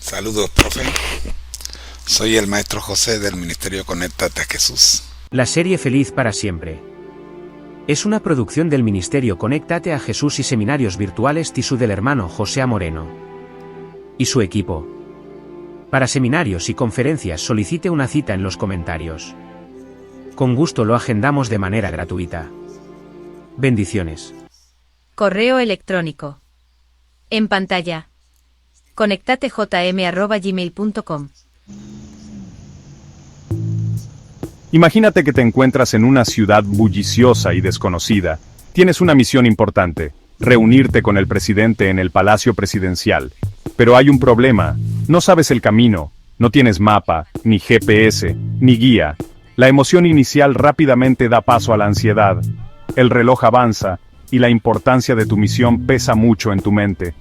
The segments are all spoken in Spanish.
Saludos, profe. Soy el maestro José del Ministerio Conéctate a Jesús. La serie Feliz para Siempre es una producción del Ministerio Conéctate a Jesús y Seminarios Virtuales TISU del hermano José A. Moreno y su equipo. Para seminarios y conferencias solicite una cita en los comentarios. Con gusto lo agendamos de manera gratuita. Bendiciones. Correo electrónico. En pantalla. conectatejm@gmail.com. Imagínate que te encuentras en una ciudad bulliciosa y desconocida. Tienes una misión importante, reunirte con el presidente en el Palacio Presidencial. Pero hay un problema, no sabes el camino, no tienes mapa, ni GPS, ni guía. La emoción inicial rápidamente da paso a la ansiedad. El reloj avanza, y la importancia de tu misión pesa mucho en tu mente.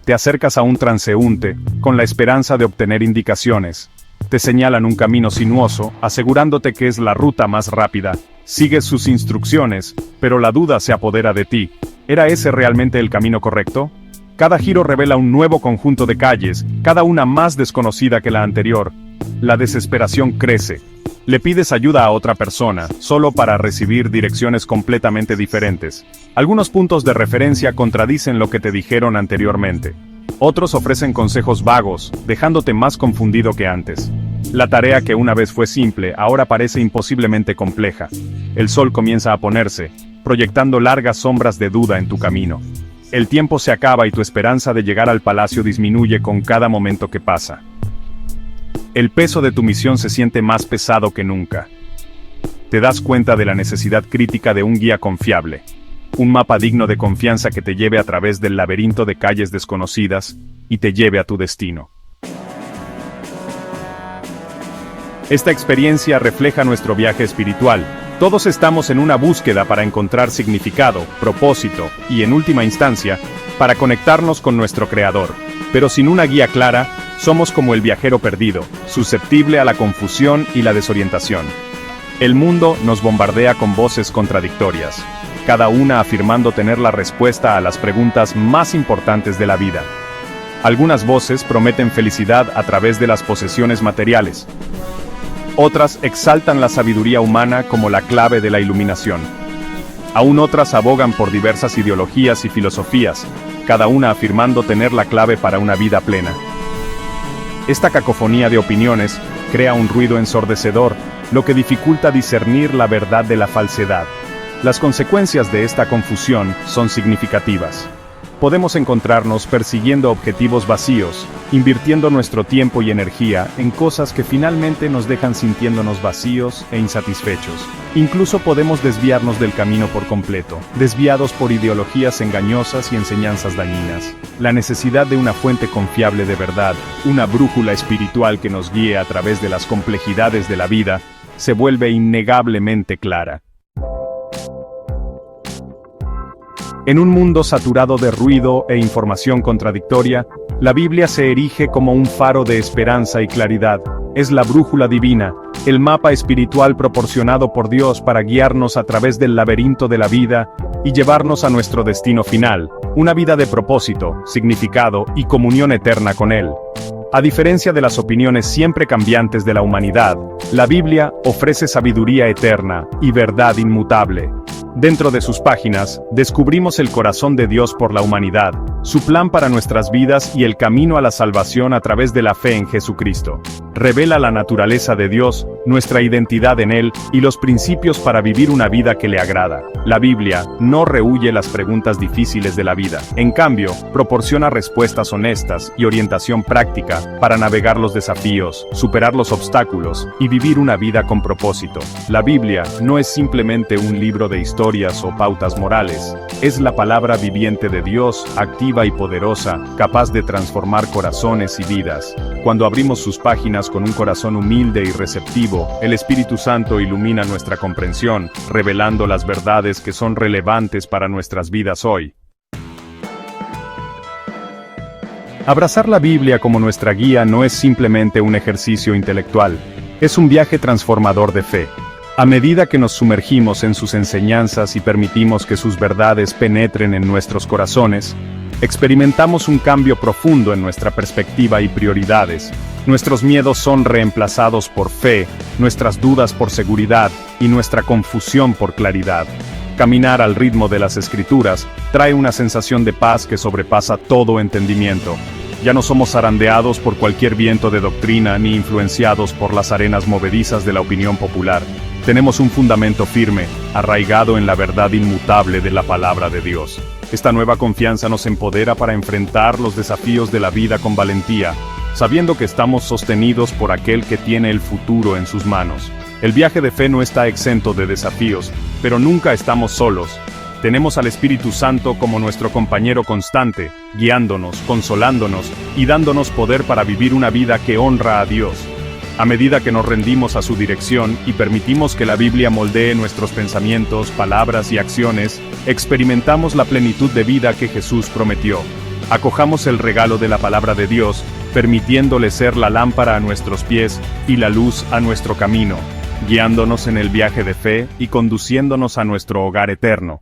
Te acercas a un transeúnte, con la esperanza de obtener indicaciones. Te señalan un camino sinuoso, asegurándote que es la ruta más rápida. Sigues sus instrucciones, pero la duda se apodera de ti. ¿Era ese realmente el camino correcto? Cada giro revela un nuevo conjunto de calles, cada una más desconocida que la anterior. La desesperación crece. Le pides ayuda a otra persona, solo para recibir direcciones completamente diferentes. Algunos puntos de referencia contradicen lo que te dijeron anteriormente. Otros ofrecen consejos vagos, dejándote más confundido que antes. La tarea que una vez fue simple, ahora parece imposiblemente compleja. El sol comienza a ponerse, proyectando largas sombras de duda en tu camino. El tiempo se acaba y tu esperanza de llegar al palacio disminuye con cada momento que pasa. El peso de tu misión se siente más pesado que nunca. Te das cuenta de la necesidad crítica de un guía confiable. Un mapa digno de confianza que te lleve a través del laberinto de calles desconocidas y te lleve a tu destino. Esta experiencia refleja nuestro viaje espiritual. Todos estamos en una búsqueda para encontrar significado, propósito y, en última instancia, para conectarnos con nuestro Creador. Pero sin una guía clara, somos como el viajero perdido, susceptible a la confusión y la desorientación. El mundo nos bombardea con voces contradictorias, cada una afirmando tener la respuesta a las preguntas más importantes de la vida. Algunas voces prometen felicidad a través de las posesiones materiales. Otras exaltan la sabiduría humana como la clave de la iluminación. Aún otras abogan por diversas ideologías y filosofías, cada una afirmando tener la clave para una vida plena. Esta cacofonía de opiniones crea un ruido ensordecedor, lo que dificulta discernir la verdad de la falsedad. Las consecuencias de esta confusión son significativas. Podemos encontrarnos persiguiendo objetivos vacíos, invirtiendo nuestro tiempo y energía en cosas que finalmente nos dejan sintiéndonos vacíos e insatisfechos. Incluso podemos desviarnos del camino por completo, desviados por ideologías engañosas y enseñanzas dañinas. La necesidad de una fuente confiable de verdad, una brújula espiritual que nos guíe a través de las complejidades de la vida, se vuelve innegablemente clara. En un mundo saturado de ruido e información contradictoria, la Biblia se erige como un faro de esperanza y claridad. Es la brújula divina, el mapa espiritual proporcionado por Dios para guiarnos a través del laberinto de la vida y llevarnos a nuestro destino final, una vida de propósito, significado y comunión eterna con Él. A diferencia de las opiniones siempre cambiantes de la humanidad, la Biblia ofrece sabiduría eterna y verdad inmutable. Dentro de sus páginas, descubrimos el corazón de Dios por la humanidad, su plan para nuestras vidas y el camino a la salvación a través de la fe en Jesucristo. Revela la naturaleza de Dios, nuestra identidad en Él y los principios para vivir una vida que le agrada. La Biblia no rehúye las preguntas difíciles de la vida. En cambio, proporciona respuestas honestas y orientación práctica para navegar los desafíos, superar los obstáculos y vivir una vida con propósito. La Biblia no es simplemente un libro de historias o pautas morales. Es la palabra viviente de Dios, activa y poderosa, capaz de transformar corazones y vidas. Cuando abrimos sus páginas con un corazón humilde y receptivo, el Espíritu Santo ilumina nuestra comprensión, revelando las verdades que son relevantes para nuestras vidas hoy. Abrazar la Biblia como nuestra guía no es simplemente un ejercicio intelectual, es un viaje transformador de fe. A medida que nos sumergimos en sus enseñanzas y permitimos que sus verdades penetren en nuestros corazones, experimentamos un cambio profundo en nuestra perspectiva y prioridades. Nuestros miedos son reemplazados por fe, nuestras dudas por seguridad y nuestra confusión por claridad. Caminar al ritmo de las Escrituras trae una sensación de paz que sobrepasa todo entendimiento. Ya no somos zarandeados por cualquier viento de doctrina ni influenciados por las arenas movedizas de la opinión popular. Tenemos un fundamento firme, arraigado en la verdad inmutable de la palabra de Dios. Esta nueva confianza nos empodera para enfrentar los desafíos de la vida con valentía, sabiendo que estamos sostenidos por aquel que tiene el futuro en sus manos. El viaje de fe no está exento de desafíos, pero nunca estamos solos. Tenemos al Espíritu Santo como nuestro compañero constante, guiándonos, consolándonos y dándonos poder para vivir una vida que honra a Dios. A medida que nos rendimos a su dirección y permitimos que la Biblia moldee nuestros pensamientos, palabras y acciones, experimentamos la plenitud de vida que Jesús prometió. Acojamos el regalo de la palabra de Dios, permitiéndole ser la lámpara a nuestros pies y la luz a nuestro camino, guiándonos en el viaje de fe y conduciéndonos a nuestro hogar eterno.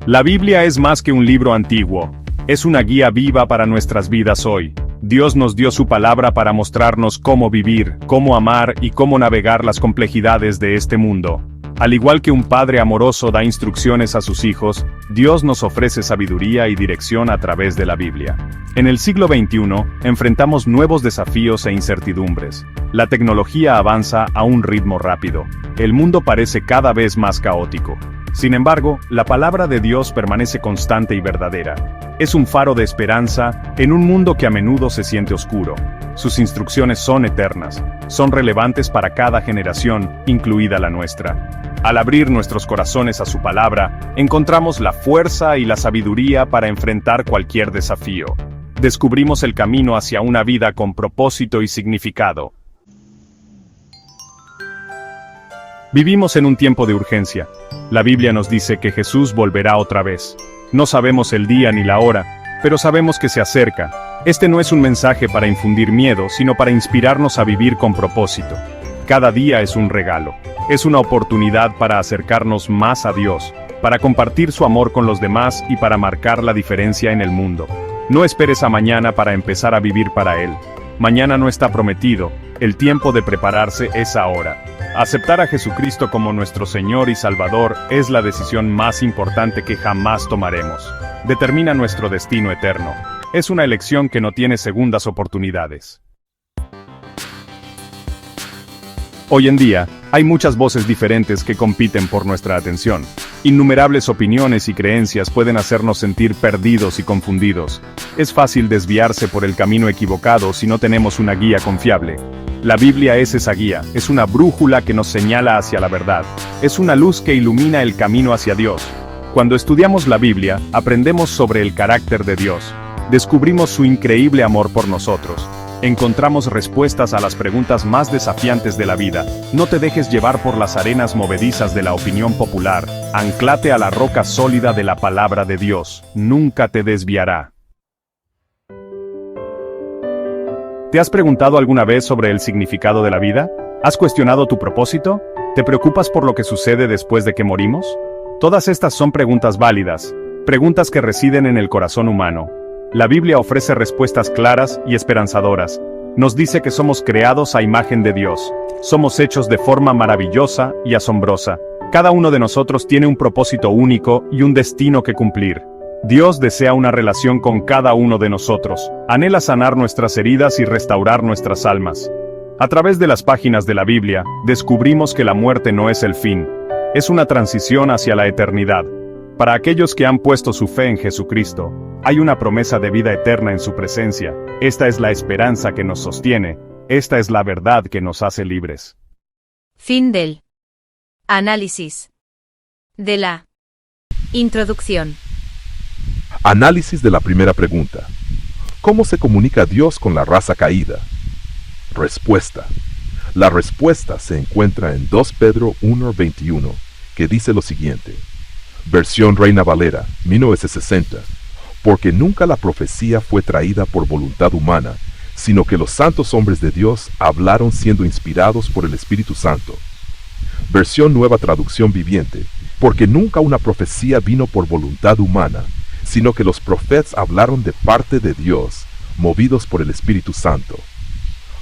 La Biblia es más que un libro antiguo, es una guía viva para nuestras vidas hoy. Dios nos dio su palabra para mostrarnos cómo vivir, cómo amar y cómo navegar las complejidades de este mundo. Al igual que un padre amoroso da instrucciones a sus hijos, Dios nos ofrece sabiduría y dirección a través de la Biblia. En el siglo XXI, enfrentamos nuevos desafíos e incertidumbres. La tecnología avanza a un ritmo rápido. El mundo parece cada vez más caótico. Sin embargo, la palabra de Dios permanece constante y verdadera. Es un faro de esperanza en un mundo que a menudo se siente oscuro. Sus instrucciones son eternas, son relevantes para cada generación, incluida la nuestra. Al abrir nuestros corazones a su palabra, encontramos la fuerza y la sabiduría para enfrentar cualquier desafío. Descubrimos el camino hacia una vida con propósito y significado. Vivimos en un tiempo de urgencia. La Biblia nos dice que Jesús volverá otra vez. No sabemos el día ni la hora, pero sabemos que se acerca. Este no es un mensaje para infundir miedo, sino para inspirarnos a vivir con propósito. Cada día es un regalo. Es una oportunidad para acercarnos más a Dios, para compartir su amor con los demás y para marcar la diferencia en el mundo. No esperes a mañana para empezar a vivir para Él. Mañana no está prometido, el tiempo de prepararse es ahora. Aceptar a Jesucristo como nuestro Señor y Salvador es la decisión más importante que jamás tomaremos. Determina nuestro destino eterno. Es una elección que no tiene segundas oportunidades. Hoy en día, hay muchas voces diferentes que compiten por nuestra atención. Innumerables opiniones y creencias pueden hacernos sentir perdidos y confundidos. Es fácil desviarse por el camino equivocado si no tenemos una guía confiable. La Biblia es esa guía, es una brújula que nos señala hacia la verdad. Es una luz que ilumina el camino hacia Dios. Cuando estudiamos la Biblia, aprendemos sobre el carácter de Dios. Descubrimos su increíble amor por nosotros. Encontramos respuestas a las preguntas más desafiantes de la vida. No te dejes llevar por las arenas movedizas de la opinión popular. Anclate a la roca sólida de la palabra de Dios. Nunca te desviará. ¿Te has preguntado alguna vez sobre el significado de la vida? ¿Has cuestionado tu propósito? ¿Te preocupas por lo que sucede después de que morimos? Todas estas son preguntas válidas, preguntas que residen en el corazón humano. La Biblia ofrece respuestas claras y esperanzadoras. Nos dice que somos creados a imagen de Dios. Somos hechos de forma maravillosa y asombrosa. Cada uno de nosotros tiene un propósito único y un destino que cumplir. Dios desea una relación con cada uno de nosotros. Anhela sanar nuestras heridas y restaurar nuestras almas. A través de las páginas de la Biblia, descubrimos que la muerte no es el fin. Es una transición hacia la eternidad. Para aquellos que han puesto su fe en Jesucristo, hay una promesa de vida eterna en su presencia. Esta es la esperanza que nos sostiene. Esta es la verdad que nos hace libres. Fin del análisis de la introducción. Análisis de la primera pregunta. ¿Cómo se comunica Dios con la raza caída? Respuesta. La respuesta se encuentra en 2 Pedro 1:21, que dice lo siguiente. Versión Reina Valera, 1960. Porque nunca la profecía fue traída por voluntad humana, sino que los santos hombres de Dios hablaron siendo inspirados por el Espíritu Santo. versión Nueva Traducción Viviente, porque nunca una profecía vino por voluntad humana, sino que los profetas hablaron de parte de Dios, movidos por el Espíritu Santo.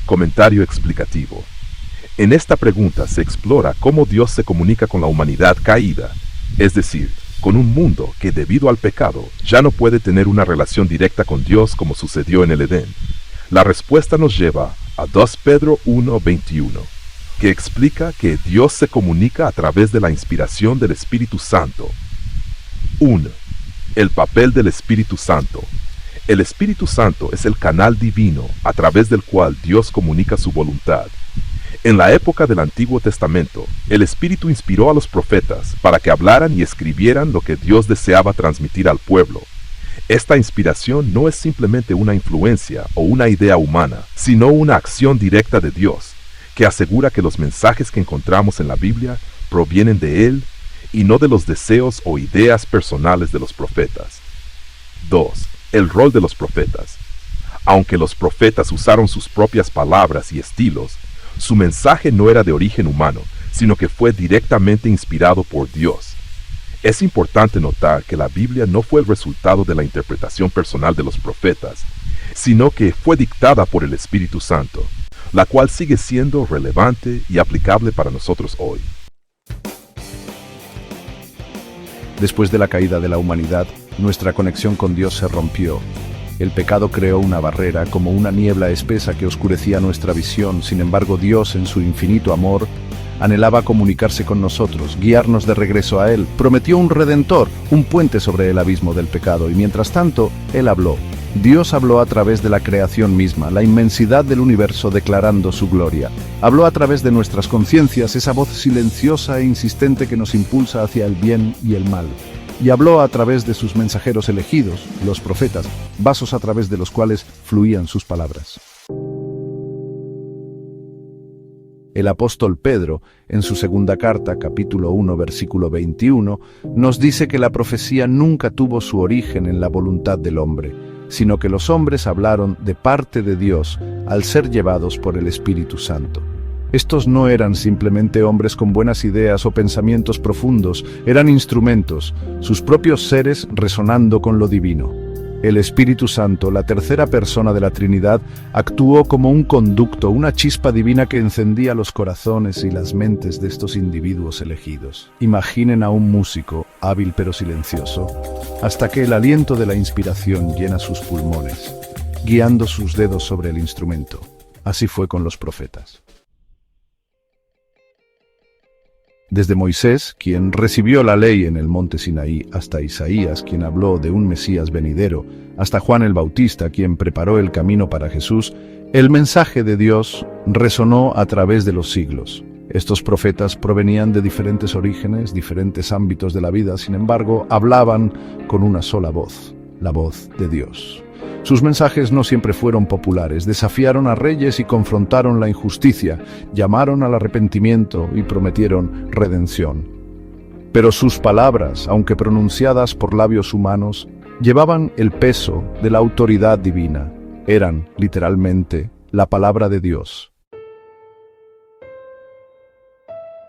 Comentario explicativo. En esta pregunta se explora cómo Dios se comunica con la humanidad caída, es decir, con un mundo que debido al pecado ya no puede tener una relación directa con Dios como sucedió en el Edén. La respuesta nos lleva a 2 Pedro 1:21, que explica que Dios se comunica a través de la inspiración del Espíritu Santo. 1. El papel del Espíritu Santo. El Espíritu Santo es el canal divino a través del cual Dios comunica su voluntad. En la época del Antiguo Testamento, el Espíritu inspiró a los profetas para que hablaran y escribieran lo que Dios deseaba transmitir al pueblo. Esta inspiración no es simplemente una influencia o una idea humana, sino una acción directa de Dios, que asegura que los mensajes que encontramos en la Biblia provienen de Él y no de los deseos o ideas personales de los profetas. 2. El rol de los profetas. Aunque los profetas usaron sus propias palabras y estilos, su mensaje no era de origen humano, sino que fue directamente inspirado por Dios. Es importante notar que la Biblia no fue el resultado de la interpretación personal de los profetas, sino que fue dictada por el Espíritu Santo, la cual sigue siendo relevante y aplicable para nosotros hoy. Después de la caída de la humanidad, nuestra conexión con Dios se rompió. El pecado creó una barrera como una niebla espesa que oscurecía nuestra visión. Sin embargo, Dios, en su infinito amor, anhelaba comunicarse con nosotros, guiarnos de regreso a Él. Prometió un redentor, un puente sobre el abismo del pecado, y mientras tanto, Él habló. Dios habló a través de la creación misma, la inmensidad del universo declarando su gloria. Habló a través de nuestras conciencias, esa voz silenciosa e insistente que nos impulsa hacia el bien y el mal. Y habló a través de sus mensajeros elegidos, los profetas, vasos a través de los cuales fluían sus palabras. El apóstol Pedro, en su segunda carta, capítulo 1, versículo 21, nos dice que la profecía nunca tuvo su origen en la voluntad del hombre, sino que los hombres hablaron de parte de Dios al ser llevados por el Espíritu Santo. Estos no eran simplemente hombres con buenas ideas o pensamientos profundos, eran instrumentos, sus propios seres resonando con lo divino. El Espíritu Santo, la tercera persona de la Trinidad, actuó como un conducto, una chispa divina que encendía los corazones y las mentes de estos individuos elegidos. Imaginen a un músico, hábil pero silencioso, hasta que el aliento de la inspiración llena sus pulmones, guiando sus dedos sobre el instrumento. Así fue con los profetas. Desde Moisés, quien recibió la ley en el monte Sinaí, hasta Isaías, quien habló de un Mesías venidero, hasta Juan el Bautista, quien preparó el camino para Jesús, el mensaje de Dios resonó a través de los siglos. Estos profetas provenían de diferentes orígenes, diferentes ámbitos de la vida, sin embargo, hablaban con una sola voz, la voz de Dios. Sus mensajes no siempre fueron populares, desafiaron a reyes y confrontaron la injusticia, llamaron al arrepentimiento y prometieron redención. Pero sus palabras, aunque pronunciadas por labios humanos, llevaban el peso de la autoridad divina. Eran, literalmente, la palabra de Dios.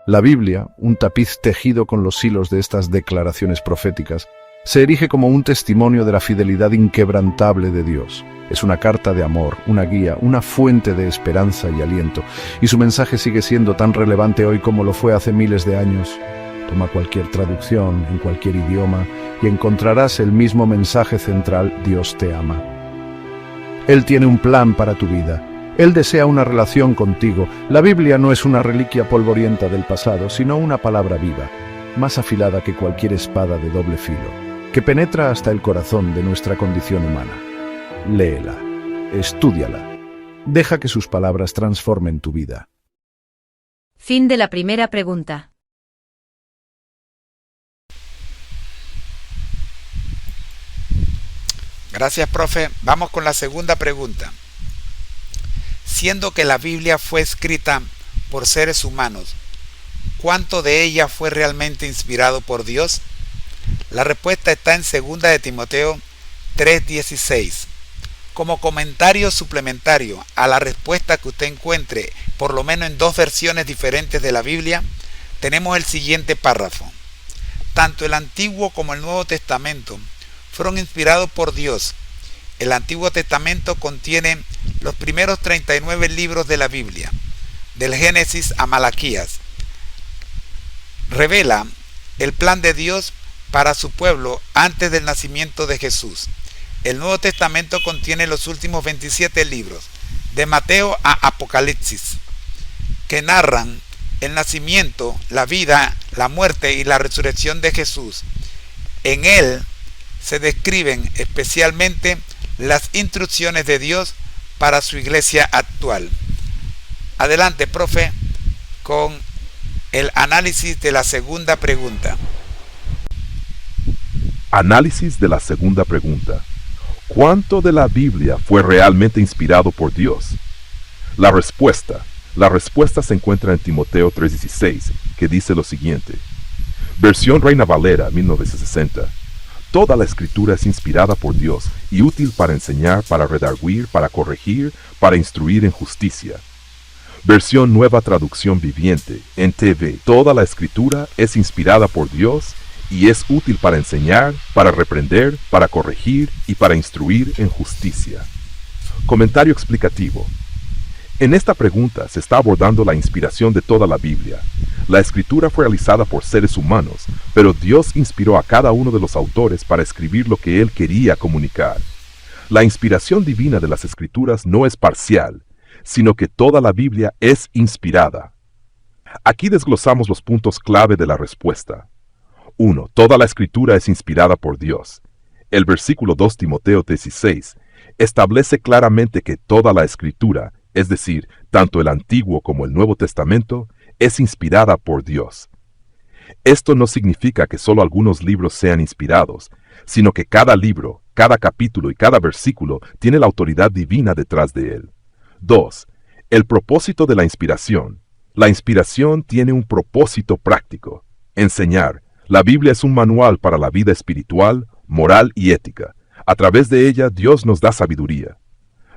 La Biblia, un tapiz tejido con los hilos de estas declaraciones proféticas, se erige como un testimonio de la fidelidad inquebrantable de Dios. Es una carta de amor, una guía, una fuente de esperanza y aliento, y su mensaje sigue siendo tan relevante hoy como lo fue hace miles de años. Toma cualquier traducción, en cualquier idioma, y encontrarás el mismo mensaje central: Dios te ama. Él tiene un plan para tu vida. Él desea una relación contigo. La Biblia no es una reliquia polvorienta del pasado, sino una palabra viva, más afilada que cualquier espada de doble filo, que penetra hasta el corazón de nuestra condición humana. Léela, estúdiala, deja que sus palabras transformen tu vida. Fin de la primera pregunta. Gracias, profe. Vamos con la segunda pregunta. Siendo que la Biblia fue escrita por seres humanos, ¿cuánto de ella fue realmente inspirado por Dios? La respuesta está en 2 de Timoteo 3:16. Como comentario suplementario a la respuesta que usted encuentre, por lo menos en 2 versiones diferentes de la Biblia, tenemos el siguiente párrafo. Tanto el Antiguo como el Nuevo Testamento fueron inspirados por Dios. El Antiguo Testamento contiene los primeros 39 libros de la Biblia, del Génesis a Malaquías. Revela el plan de Dios para su pueblo antes del nacimiento de Jesús. El Nuevo Testamento contiene los últimos 27 libros, de Mateo a Apocalipsis, que narran el nacimiento, la vida, la muerte y la resurrección de Jesús. En él se describen especialmente las instrucciones de Dios para su iglesia actual. Adelante, profe, con el análisis de la segunda pregunta. Análisis de la segunda pregunta. ¿Cuánto de la Biblia fue realmente inspirado por Dios? La respuesta se encuentra en Timoteo 3:16, que dice lo siguiente. Versión Reina Valera, 1960. Toda la escritura es inspirada por Dios y útil para enseñar, para redarguir, para corregir, para instruir en justicia. Versión Nueva Traducción Viviente, NTV. Toda la escritura es inspirada por Dios y es útil para enseñar, para reprender, para corregir y para instruir en justicia. Comentario explicativo. En esta pregunta se está abordando la inspiración de toda la Biblia. La escritura fue realizada por seres humanos, pero Dios inspiró a cada uno de los autores para escribir lo que Él quería comunicar. La inspiración divina de las escrituras no es parcial, sino que toda la Biblia es inspirada. Aquí desglosamos los puntos clave de la respuesta. 1. Toda la escritura es inspirada por Dios. El versículo 2 Timoteo 16 establece claramente que toda la escritura, es decir, tanto el Antiguo como el Nuevo Testamento, es inspirada por Dios. Esto no significa que solo algunos libros sean inspirados, sino que cada libro, cada capítulo y cada versículo tiene la autoridad divina detrás de él. 2. El propósito de la inspiración. La inspiración tiene un propósito práctico: enseñar. La Biblia es un manual para la vida espiritual, moral y ética. A través de ella, Dios nos da sabiduría.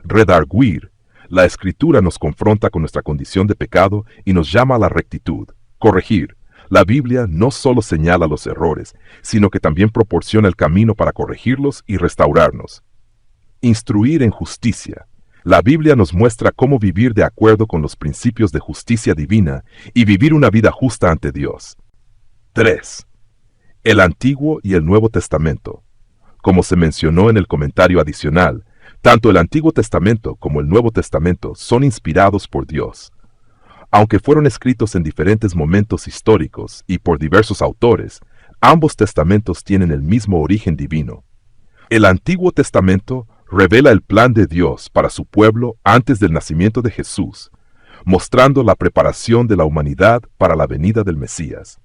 Redarguir. La Escritura nos confronta con nuestra condición de pecado y nos llama a la rectitud. Corregir. La Biblia no solo señala los errores, sino que también proporciona el camino para corregirlos y restaurarnos. Instruir en justicia. La Biblia nos muestra cómo vivir de acuerdo con los principios de justicia divina y vivir una vida justa ante Dios. 3. El Antiguo y el Nuevo Testamento. Como se mencionó en el comentario adicional, tanto el Antiguo Testamento como el Nuevo Testamento son inspirados por Dios. Aunque fueron escritos en diferentes momentos históricos y por diversos autores, ambos testamentos tienen el mismo origen divino. El Antiguo Testamento revela el plan de Dios para su pueblo antes del nacimiento de Jesús, mostrando la preparación de la humanidad para la venida del Mesías.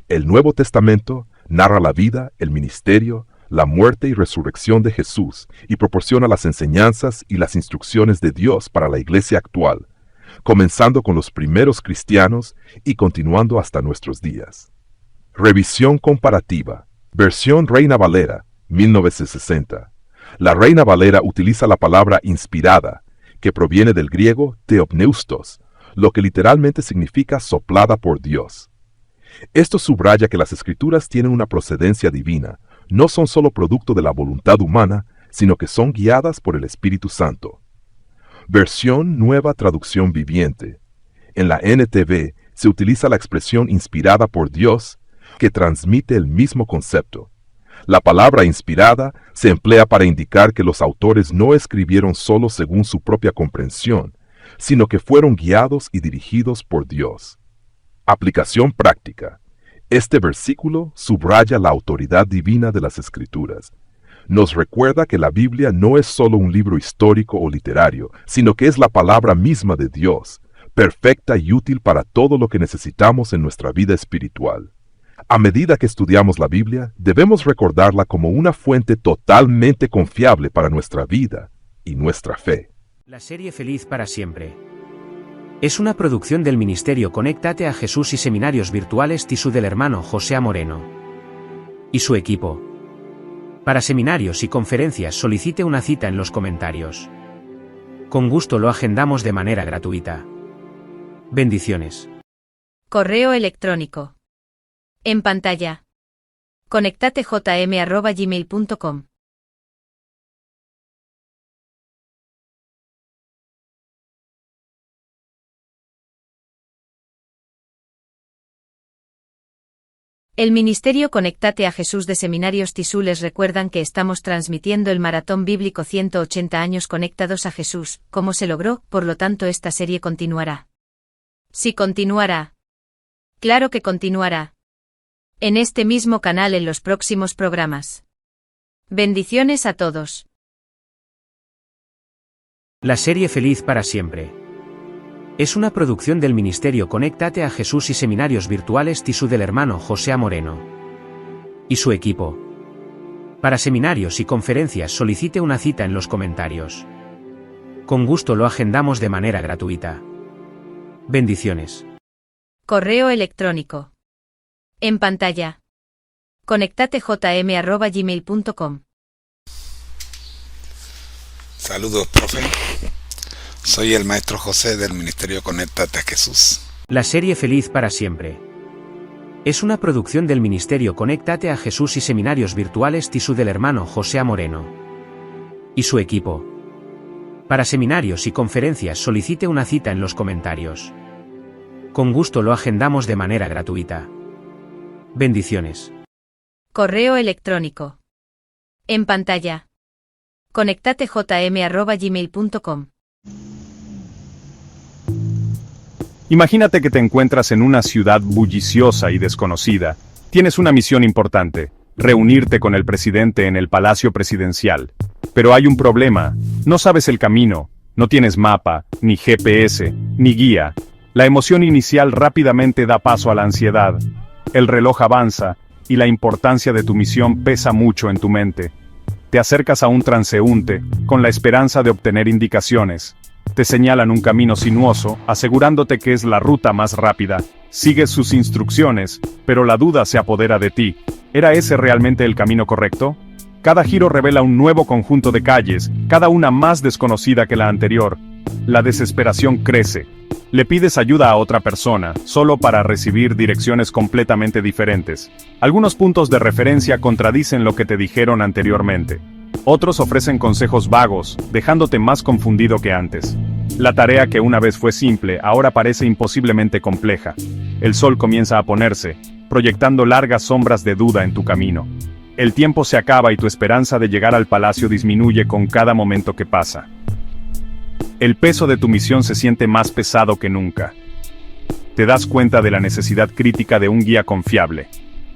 El Nuevo Testamento narra la vida, el ministerio, la muerte y resurrección de Jesús y proporciona las enseñanzas y las instrucciones de Dios para la iglesia actual, comenzando con los primeros cristianos y continuando hasta nuestros días. Revisión comparativa. Versión Reina Valera, 1960. La Reina Valera utiliza la palabra inspirada, que proviene del griego theopneustos, lo que literalmente significa soplada por Dios. Esto subraya que las Escrituras tienen una procedencia divina, no son solo producto de la voluntad humana, sino que son guiadas por el Espíritu Santo. Versión Nueva Traducción Viviente. En la NTV se utiliza la expresión inspirada por Dios, que transmite el mismo concepto. La palabra inspirada se emplea para indicar que los autores no escribieron solo según su propia comprensión, sino que fueron guiados y dirigidos por Dios. Aplicación práctica. Este versículo subraya la autoridad divina de las Escrituras. Nos recuerda que la Biblia no es solo un libro histórico o literario, sino que es la palabra misma de Dios, perfecta y útil para todo lo que necesitamos en nuestra vida espiritual. A medida que estudiamos la Biblia, debemos recordarla como una fuente totalmente confiable para nuestra vida y nuestra fe. La serie Feliz para Siempre es una producción del Ministerio Conéctate a Jesús y Seminarios Virtuales TISU del hermano José Moreno y su equipo. Para seminarios y conferencias solicite una cita en los comentarios. Con gusto lo agendamos de manera gratuita. Bendiciones. Correo electrónico. En pantalla. Conectatejm@gmail.com. El Ministerio Conectate a Jesús de Seminarios TISU les recuerdan que estamos transmitiendo el Maratón Bíblico 180 años conectados a Jesús, como se logró, por lo tanto esta serie continuará. Sí, continuará. Claro que continuará. En este mismo canal en los próximos programas. Bendiciones a todos. La serie Feliz para siempre. Es una producción del Ministerio Conéctate a Jesús y Seminarios Virtuales TISU del hermano José Moreno y su equipo. Para seminarios y conferencias solicite una cita en los comentarios. Con gusto lo agendamos de manera gratuita. Bendiciones. Correo electrónico. En pantalla. Conectatejm@gmail.com. Saludos, profe. Soy el maestro José del Ministerio Conéctate a Jesús. La serie Feliz para siempre. Es una producción del Ministerio Conéctate a Jesús y Seminarios Virtuales TISU del hermano José Moreno y su equipo. Para seminarios y conferencias solicite una cita en los comentarios. Con gusto lo agendamos de manera gratuita. Bendiciones. Correo electrónico. En pantalla. Conectatejm@gmail.com. Imagínate que te encuentras en una ciudad bulliciosa y desconocida. Tienes una misión importante, reunirte con el presidente en el Palacio Presidencial. Pero hay un problema, no sabes el camino, no tienes mapa, ni GPS, ni guía. La emoción inicial rápidamente da paso a la ansiedad. El reloj avanza, y la importancia de tu misión pesa mucho en tu mente. Te acercas a un transeúnte, con la esperanza de obtener indicaciones. Te señalan un camino sinuoso, asegurándote que es la ruta más rápida. Sigues sus instrucciones, pero la duda se apodera de ti. ¿Era ese realmente el camino correcto? Cada giro revela un nuevo conjunto de calles, cada una más desconocida que la anterior. La desesperación crece. Le pides ayuda a otra persona, solo para recibir direcciones completamente diferentes. Algunos puntos de referencia contradicen lo que te dijeron anteriormente. Otros ofrecen consejos vagos, dejándote más confundido que antes. La tarea que una vez fue simple, ahora parece imposiblemente compleja. El sol comienza a ponerse, proyectando largas sombras de duda en tu camino. El tiempo se acaba y tu esperanza de llegar al palacio disminuye con cada momento que pasa. El peso de tu misión se siente más pesado que nunca. Te das cuenta de la necesidad crítica de un guía confiable.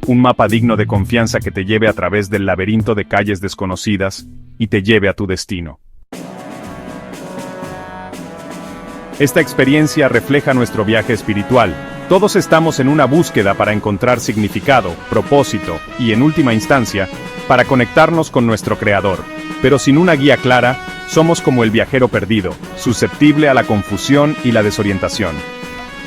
Un mapa digno de confianza que te lleve a través del laberinto de calles desconocidas y te lleve a tu destino. Esta experiencia refleja nuestro viaje espiritual. Todos estamos en una búsqueda para encontrar significado, propósito y, en última instancia, para conectarnos con nuestro Creador. Pero sin una guía clara, somos como el viajero perdido, susceptible a la confusión y la desorientación.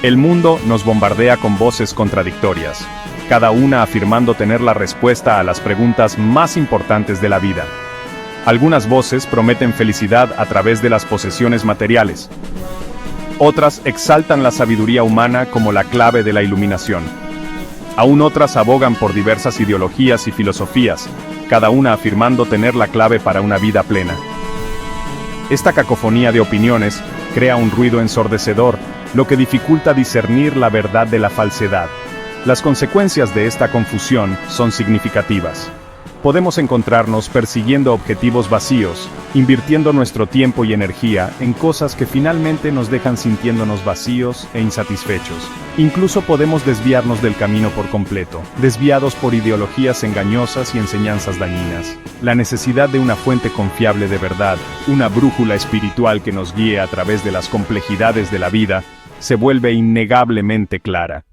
El mundo nos bombardea con voces contradictorias, cada una afirmando tener la respuesta a las preguntas más importantes de la vida. Algunas voces prometen felicidad a través de las posesiones materiales. Otras exaltan la sabiduría humana como la clave de la iluminación. Aún otras abogan por diversas ideologías y filosofías, cada una afirmando tener la clave para una vida plena. Esta cacofonía de opiniones crea un ruido ensordecedor, lo que dificulta discernir la verdad de la falsedad. Las consecuencias de esta confusión son significativas. Podemos encontrarnos persiguiendo objetivos vacíos, invirtiendo nuestro tiempo y energía en cosas que finalmente nos dejan sintiéndonos vacíos e insatisfechos. Incluso podemos desviarnos del camino por completo, desviados por ideologías engañosas y enseñanzas dañinas. La necesidad de una fuente confiable de verdad, una brújula espiritual que nos guíe a través de las complejidades de la vida, se vuelve innegablemente clara.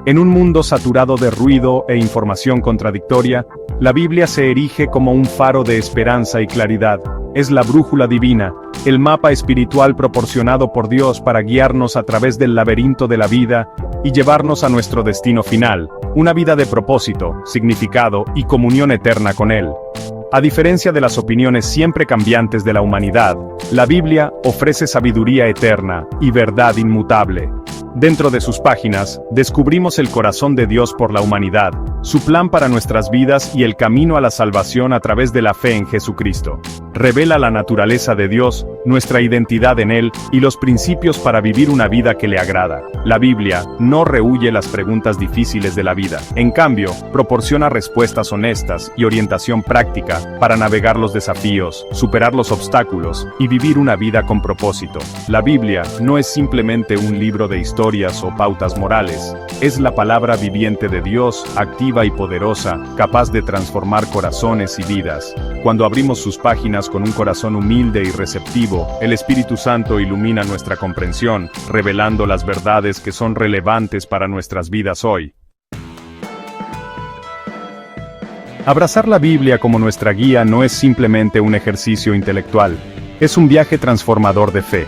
En un mundo saturado de ruido e información contradictoria, la Biblia se erige como un faro de esperanza y claridad. Es la brújula divina, el mapa espiritual proporcionado por Dios para guiarnos a través del laberinto de la vida y llevarnos a nuestro destino final, una vida de propósito, significado y comunión eterna con Él. A diferencia de las opiniones siempre cambiantes de la humanidad, la Biblia ofrece sabiduría eterna y verdad inmutable. Dentro de sus páginas, descubrimos el corazón de Dios por la humanidad, su plan para nuestras vidas y el camino a la salvación a través de la fe en Jesucristo. Revela la naturaleza de Dios, nuestra identidad en Él y los principios para vivir una vida que le agrada. La Biblia no rehúye las preguntas difíciles de la vida. En cambio, proporciona respuestas honestas y orientación práctica para navegar los desafíos, superar los obstáculos y vivir una vida con propósito. La Biblia no es simplemente un libro de historias o pautas morales, es la palabra viviente de Dios, activa y poderosa, capaz de transformar corazones y vidas. Cuando abrimos sus páginas con un corazón humilde y receptivo, el Espíritu Santo ilumina nuestra comprensión, revelando las verdades que son relevantes para nuestras vidas hoy. Abrazar la Biblia como nuestra guía no es simplemente un ejercicio intelectual, es un viaje transformador de fe.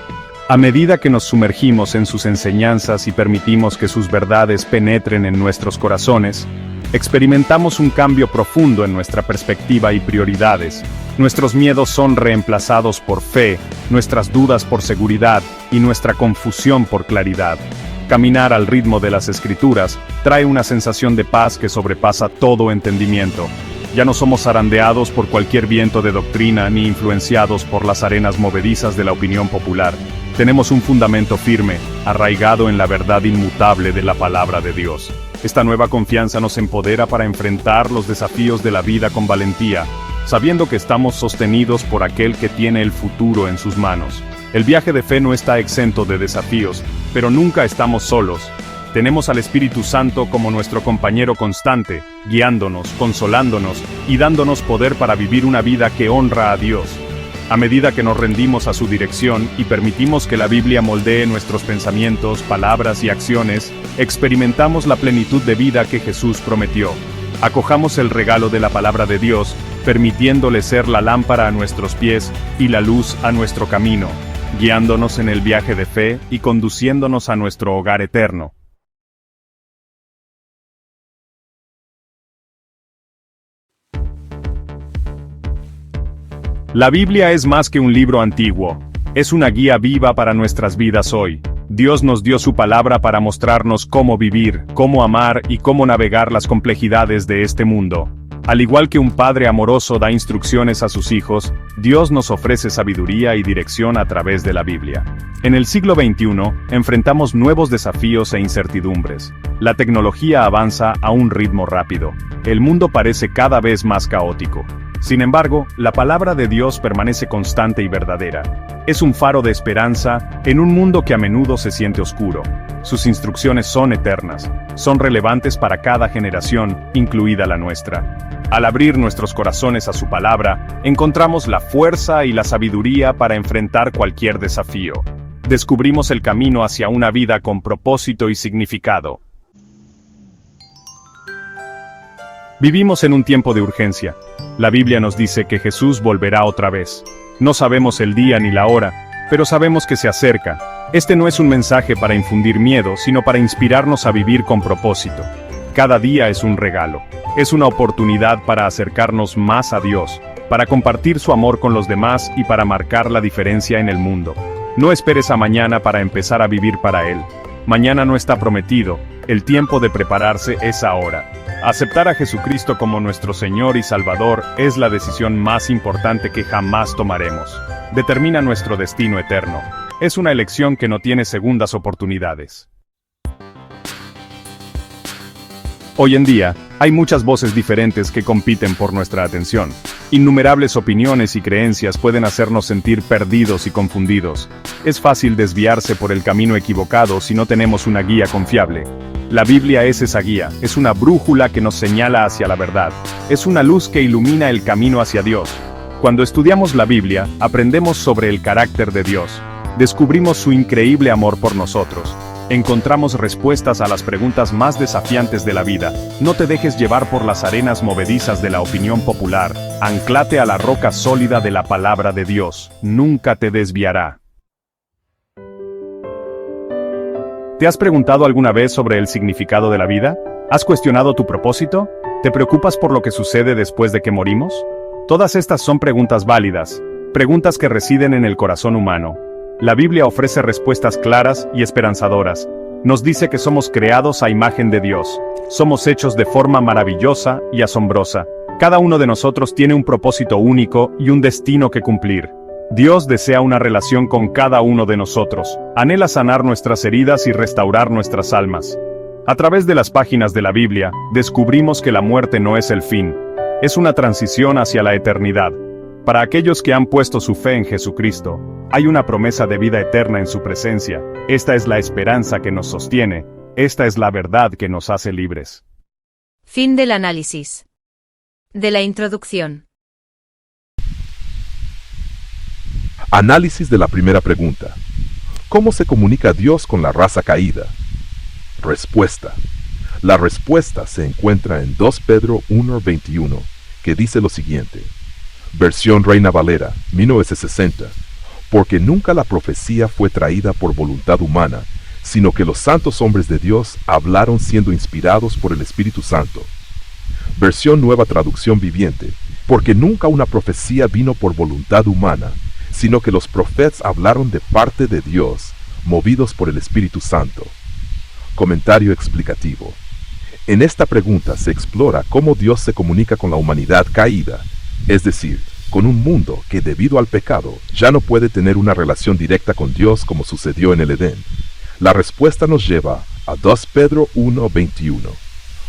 A medida que nos sumergimos en sus enseñanzas y permitimos que sus verdades penetren en nuestros corazones, experimentamos un cambio profundo en nuestra perspectiva y prioridades. Nuestros miedos son reemplazados por fe, nuestras dudas por seguridad y nuestra confusión por claridad. Caminar al ritmo de las Escrituras trae una sensación de paz que sobrepasa todo entendimiento. Ya no somos zarandeados por cualquier viento de doctrina ni influenciados por las arenas movedizas de la opinión popular. Tenemos un fundamento firme, arraigado en la verdad inmutable de la palabra de Dios. Esta nueva confianza nos empodera para enfrentar los desafíos de la vida con valentía, sabiendo que estamos sostenidos por aquel que tiene el futuro en sus manos. El viaje de fe no está exento de desafíos, pero nunca estamos solos. Tenemos al Espíritu Santo como nuestro compañero constante, guiándonos, consolándonos y dándonos poder para vivir una vida que honra a Dios. A medida que nos rendimos a su dirección y permitimos que la Biblia moldee nuestros pensamientos, palabras y acciones, experimentamos la plenitud de vida que Jesús prometió. Acojamos el regalo de la palabra de Dios, permitiéndole ser la lámpara a nuestros pies y la luz a nuestro camino, guiándonos en el viaje de fe y conduciéndonos a nuestro hogar eterno. La Biblia es más que un libro antiguo, es una guía viva para nuestras vidas hoy. Dios nos dio su palabra para mostrarnos cómo vivir, cómo amar y cómo navegar las complejidades de este mundo. Al igual que un padre amoroso da instrucciones a sus hijos, Dios nos ofrece sabiduría y dirección a través de la Biblia. En el siglo XXI, enfrentamos nuevos desafíos e incertidumbres. La tecnología avanza a un ritmo rápido. El mundo parece cada vez más caótico. Sin embargo, la palabra de Dios permanece constante y verdadera. Es un faro de esperanza en un mundo que a menudo se siente oscuro. Sus instrucciones son eternas, son relevantes para cada generación, incluida la nuestra. Al abrir nuestros corazones a su palabra, encontramos la fuerza y la sabiduría para enfrentar cualquier desafío. Descubrimos el camino hacia una vida con propósito y significado. Vivimos en un tiempo de urgencia. La Biblia nos dice que Jesús volverá otra vez. No sabemos el día ni la hora, pero sabemos que se acerca. Este no es un mensaje para infundir miedo, sino para inspirarnos a vivir con propósito. Cada día es un regalo. Es una oportunidad para acercarnos más a Dios, para compartir su amor con los demás y para marcar la diferencia en el mundo. No esperes a mañana para empezar a vivir para Él. Mañana no está prometido, el tiempo de prepararse es ahora. Aceptar a Jesucristo como nuestro Señor y Salvador es la decisión más importante que jamás tomaremos. Determina nuestro destino eterno. Es una elección que no tiene segundas oportunidades. Hoy en día, hay muchas voces diferentes que compiten por nuestra atención. Innumerables opiniones y creencias pueden hacernos sentir perdidos y confundidos. Es fácil desviarse por el camino equivocado si no tenemos una guía confiable. La Biblia es esa guía, es una brújula que nos señala hacia la verdad. Es una luz que ilumina el camino hacia Dios. Cuando estudiamos la Biblia, aprendemos sobre el carácter de Dios. Descubrimos su increíble amor por nosotros. Encontramos respuestas a las preguntas más desafiantes de la vida. No te dejes llevar por las arenas movedizas de la opinión popular. Anclate a la roca sólida de la palabra de Dios. Nunca te desviará. ¿Te has preguntado alguna vez sobre el significado de la vida? ¿Has cuestionado tu propósito? ¿Te preocupas por lo que sucede después de que morimos? Todas estas son preguntas válidas, preguntas que residen en el corazón humano. La Biblia ofrece respuestas claras y esperanzadoras. Nos dice que somos creados a imagen de Dios. Somos hechos de forma maravillosa y asombrosa. Cada uno de nosotros tiene un propósito único y un destino que cumplir. Dios desea una relación con cada uno de nosotros. Anhela sanar nuestras heridas y restaurar nuestras almas. A través de las páginas de la Biblia, descubrimos que la muerte no es el fin. Es una transición hacia la eternidad. Para aquellos que han puesto su fe en Jesucristo, hay una promesa de vida eterna en su presencia. Esta es la esperanza que nos sostiene. Esta es la verdad que nos hace libres. Fin del análisis. De la introducción. Análisis de la primera pregunta. ¿Cómo se comunica Dios con la raza caída? Respuesta. La respuesta se encuentra en 2 Pedro 1:21, que dice lo siguiente. Versión Reina Valera, 1960. Porque nunca la profecía fue traída por voluntad humana, sino que los santos hombres de Dios hablaron siendo inspirados por el Espíritu Santo. Versión Nueva Traducción Viviente. Porque nunca una profecía vino por voluntad humana, sino que los profetas hablaron de parte de Dios, movidos por el Espíritu Santo. Comentario explicativo. En esta pregunta se explora cómo Dios se comunica con la humanidad caída, es decir, con un mundo que debido al pecado ya no puede tener una relación directa con Dios como sucedió en el Edén. La respuesta nos lleva a 2 Pedro 1:21,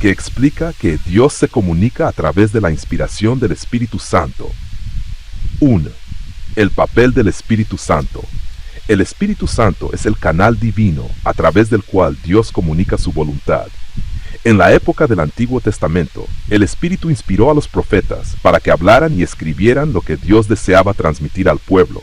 que explica que Dios se comunica a través de la inspiración del Espíritu Santo. 1. El papel del Espíritu Santo. El Espíritu Santo es el canal divino a través del cual Dios comunica su voluntad. En la época del Antiguo Testamento, el Espíritu inspiró a los profetas para que hablaran y escribieran lo que Dios deseaba transmitir al pueblo.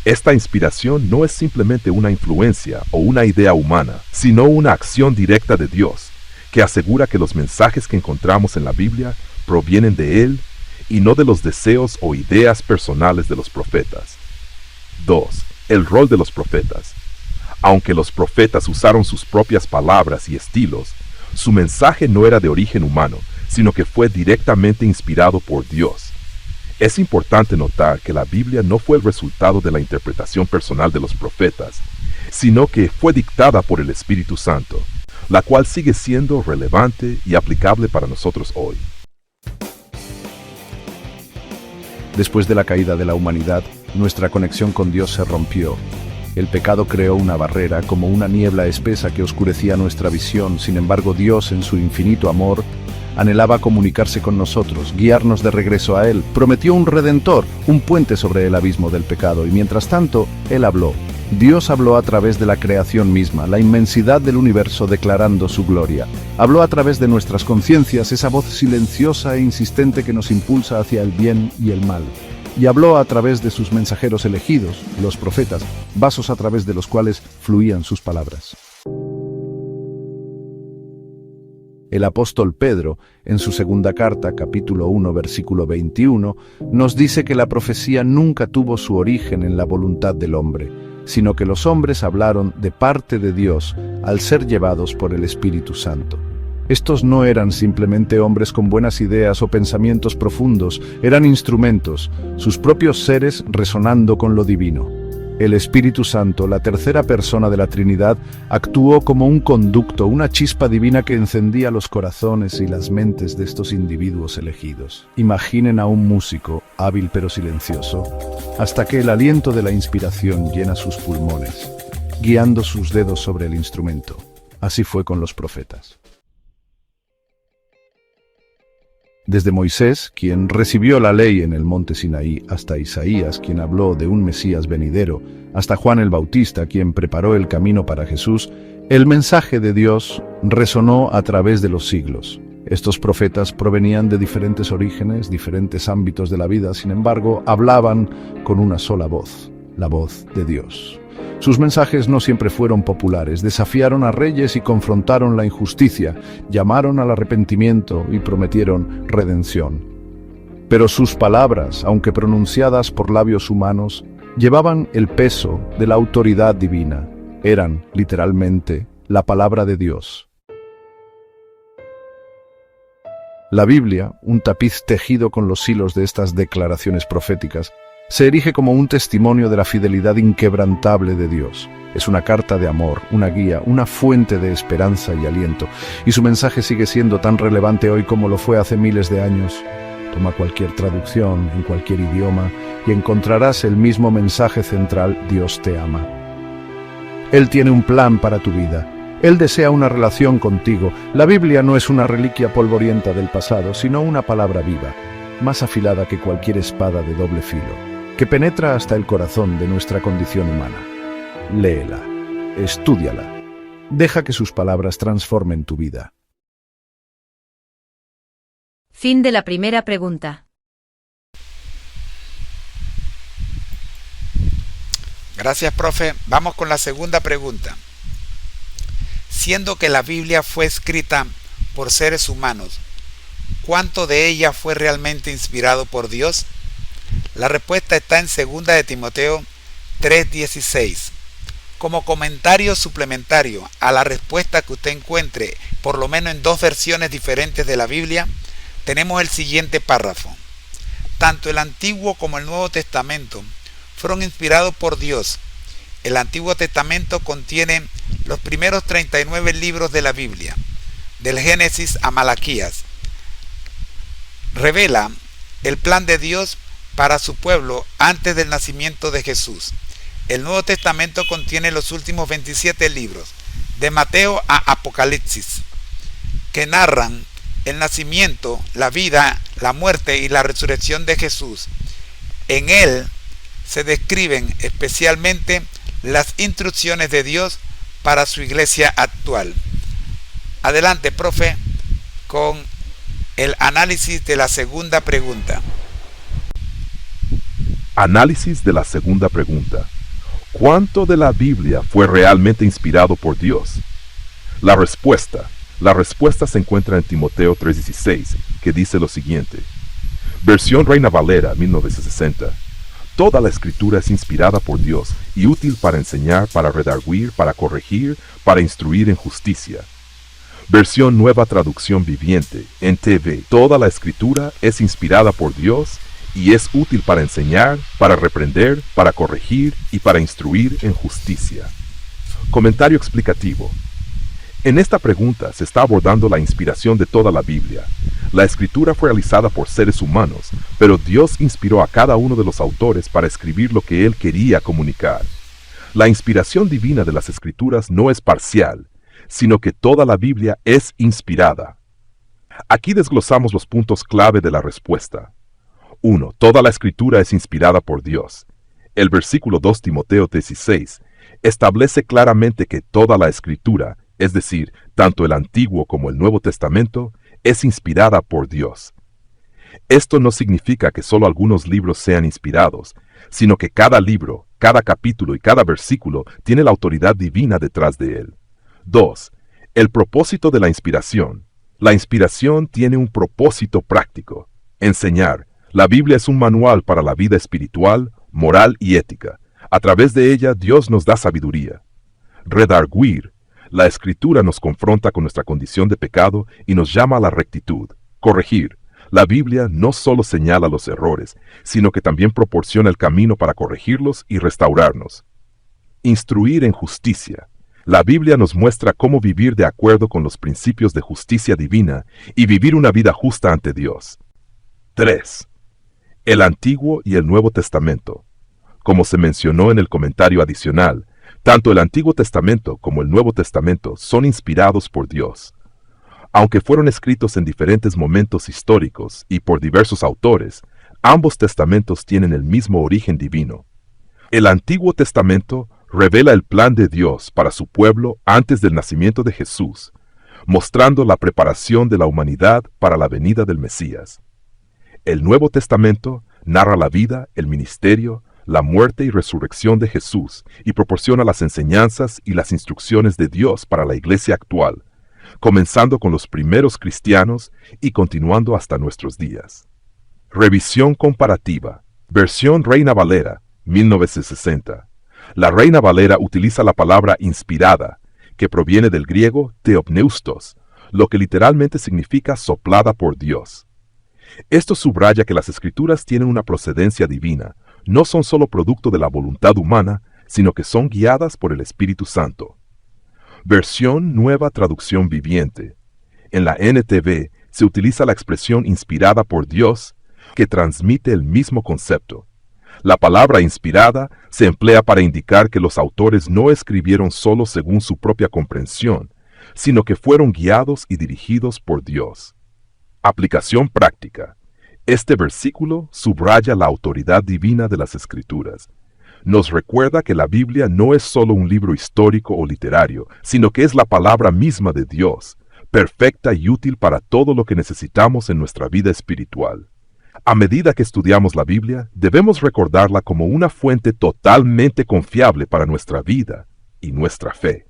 Esta inspiración no es simplemente una influencia o una idea humana, sino una acción directa de Dios, que asegura que los mensajes que encontramos en la Biblia provienen de Él y no de los deseos o ideas personales de los profetas. 2. El rol de los profetas. Aunque los profetas usaron sus propias palabras y estilos, su mensaje no era de origen humano, sino que fue directamente inspirado por Dios. Es importante notar que la Biblia no fue el resultado de la interpretación personal de los profetas, sino que fue dictada por el Espíritu Santo, la cual sigue siendo relevante y aplicable para nosotros hoy. Después de la caída de la humanidad, nuestra conexión con Dios se rompió. El pecado creó una barrera como una niebla espesa que oscurecía nuestra visión. Sin embargo, Dios, en su infinito amor, anhelaba comunicarse con nosotros, guiarnos de regreso a Él. Prometió un redentor, un puente sobre el abismo del pecado, y mientras tanto, Él habló. Dios habló a través de la creación misma, la inmensidad del universo declarando su gloria. Habló a través de nuestras conciencias, esa voz silenciosa e insistente que nos impulsa hacia el bien y el mal. Y habló a través de sus mensajeros elegidos, los profetas, vasos a través de los cuales fluían sus palabras. El apóstol Pedro, en su segunda carta, capítulo 1, versículo 21, nos dice que la profecía nunca tuvo su origen en la voluntad del hombre, sino que los hombres hablaron de parte de Dios al ser llevados por el Espíritu Santo. Estos no eran simplemente hombres con buenas ideas o pensamientos profundos, eran instrumentos, sus propios seres resonando con lo divino. El Espíritu Santo, la tercera persona de la Trinidad, actuó como un conducto, una chispa divina que encendía los corazones y las mentes de estos individuos elegidos. Imaginen a un músico, hábil pero silencioso, hasta que el aliento de la inspiración llena sus pulmones, guiando sus dedos sobre el instrumento. Así fue con los profetas. Desde Moisés, quien recibió la ley en el monte Sinaí, hasta Isaías, quien habló de un Mesías venidero, hasta Juan el Bautista, quien preparó el camino para Jesús, el mensaje de Dios resonó a través de los siglos. Estos profetas provenían de diferentes orígenes, diferentes ámbitos de la vida, sin embargo, hablaban con una sola voz, la voz de Dios. Sus mensajes no siempre fueron populares, desafiaron a reyes y confrontaron la injusticia, llamaron al arrepentimiento y prometieron redención. Pero sus palabras, aunque pronunciadas por labios humanos, llevaban el peso de la autoridad divina. Eran, literalmente, la palabra de Dios. La Biblia, un tapiz tejido con los hilos de estas declaraciones proféticas, se erige como un testimonio de la fidelidad inquebrantable de Dios. Es una carta de amor, una guía, una fuente de esperanza y aliento, y su mensaje sigue siendo tan relevante hoy como lo fue hace miles de años. Toma cualquier traducción, en cualquier idioma, y encontrarás el mismo mensaje central: Dios te ama. Él tiene un plan para tu vida. Él desea una relación contigo. La Biblia no es una reliquia polvorienta del pasado, sino una palabra viva, más afilada que cualquier espada de doble filo, que penetra hasta el corazón de nuestra condición humana. Léela, estúdiala, deja que sus palabras transformen tu vida. Fin de la primera pregunta. Gracias, profe. Vamos con la segunda pregunta. Siendo que la Biblia fue escrita por seres humanos, ¿cuánto de ella fue realmente inspirado por Dios? La respuesta está en 2 de Timoteo 3:16. Como comentario suplementario a la respuesta que usted encuentre, por lo menos en 2 versiones diferentes de la Biblia, tenemos el siguiente párrafo. Tanto el Antiguo como el Nuevo Testamento fueron inspirados por Dios. El Antiguo Testamento contiene los primeros 39 libros de la Biblia, del Génesis a Malaquías. Revela el plan de Dios para su pueblo antes del nacimiento de Jesús. El Nuevo Testamento contiene los últimos 27 libros, de Mateo a Apocalipsis, que narran el nacimiento, la vida, la muerte y la resurrección de Jesús. En él se describen especialmente las instrucciones de Dios para su iglesia actual. Adelante, profe, con el análisis de la segunda pregunta. Análisis de la segunda pregunta. ¿Cuánto de la Biblia fue realmente inspirado por Dios? La respuesta se encuentra en Timoteo 3:16, que dice lo siguiente. Versión Reina Valera, 1960. Toda la escritura es inspirada por Dios y útil para enseñar, para redarguir, para corregir, para instruir en justicia. Versión Nueva Traducción Viviente, NTV. Toda la escritura es inspirada por Dios y es útil para enseñar, para reprender, para corregir y para instruir en justicia. Comentario explicativo. En esta pregunta se está abordando la inspiración de toda la Biblia. La escritura fue realizada por seres humanos, pero Dios inspiró a cada uno de los autores para escribir lo que Él quería comunicar. La inspiración divina de las escrituras no es parcial, sino que toda la Biblia es inspirada. Aquí desglosamos los puntos clave de la respuesta. 1. Toda la escritura es inspirada por Dios. El versículo 2 Timoteo 16 establece claramente que toda la escritura, es decir, tanto el Antiguo como el Nuevo Testamento, es inspirada por Dios. Esto no significa que solo algunos libros sean inspirados, sino que cada libro, cada capítulo y cada versículo tiene la autoridad divina detrás de él. 2. El propósito de la inspiración. La inspiración tiene un propósito práctico: enseñar. La Biblia es un manual para la vida espiritual, moral y ética. A través de ella, Dios nos da sabiduría. Redarguir. La Escritura nos confronta con nuestra condición de pecado y nos llama a la rectitud. Corregir. La Biblia no solo señala los errores, sino que también proporciona el camino para corregirlos y restaurarnos. Instruir en justicia. La Biblia nos muestra cómo vivir de acuerdo con los principios de justicia divina y vivir una vida justa ante Dios. 3. El Antiguo y el Nuevo Testamento. Como se mencionó en el comentario adicional, tanto el Antiguo Testamento como el Nuevo Testamento son inspirados por Dios. Aunque fueron escritos en diferentes momentos históricos y por diversos autores, ambos testamentos tienen el mismo origen divino. El Antiguo Testamento revela el plan de Dios para su pueblo antes del nacimiento de Jesús, mostrando la preparación de la humanidad para la venida del Mesías. El Nuevo Testamento narra la vida, el ministerio, la muerte y resurrección de Jesús y proporciona las enseñanzas y las instrucciones de Dios para la iglesia actual, comenzando con los primeros cristianos y continuando hasta nuestros días. Revisión comparativa. Versión Reina Valera, 1960. La Reina Valera utiliza la palabra inspirada, que proviene del griego theopneustos, lo que literalmente significa soplada por Dios. Esto subraya que las Escrituras tienen una procedencia divina, no son solo producto de la voluntad humana, sino que son guiadas por el Espíritu Santo. Versión Nueva Traducción Viviente. En la NTV se utiliza la expresión inspirada por Dios, que transmite el mismo concepto. La palabra inspirada se emplea para indicar que los autores no escribieron solo según su propia comprensión, sino que fueron guiados y dirigidos por Dios. Aplicación práctica. Este versículo subraya la autoridad divina de las Escrituras. Nos recuerda que la Biblia no es solo un libro histórico o literario, sino que es la palabra misma de Dios, perfecta y útil para todo lo que necesitamos en nuestra vida espiritual. A medida que estudiamos la Biblia, debemos recordarla como una fuente totalmente confiable para nuestra vida y nuestra fe.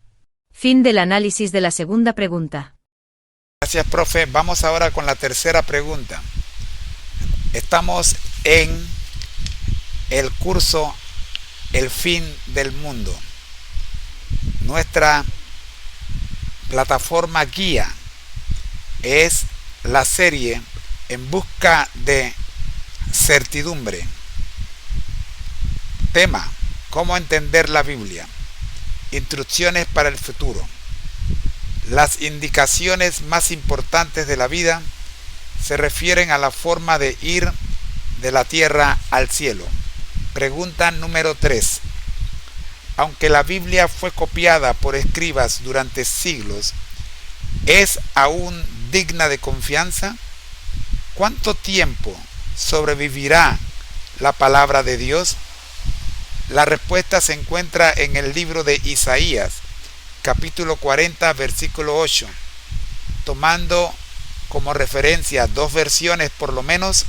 Fin del análisis de la segunda pregunta. Gracias, profe. Vamos ahora con la tercera pregunta. Estamos en el curso El fin del mundo. Nuestra plataforma guía es la serie En busca de certidumbre. Tema: ¿Cómo entender la Biblia? Instrucciones para el futuro. Las indicaciones más importantes de la vida se refieren a la forma de ir de la tierra al cielo. Pregunta número 3. Aunque la Biblia fue copiada por escribas durante siglos, ¿es aún digna de confianza? ¿Cuánto tiempo sobrevivirá la palabra de Dios? La respuesta se encuentra en el libro de Isaías, capítulo 40, versículo 8. Tomando como referencia dos versiones por lo menos,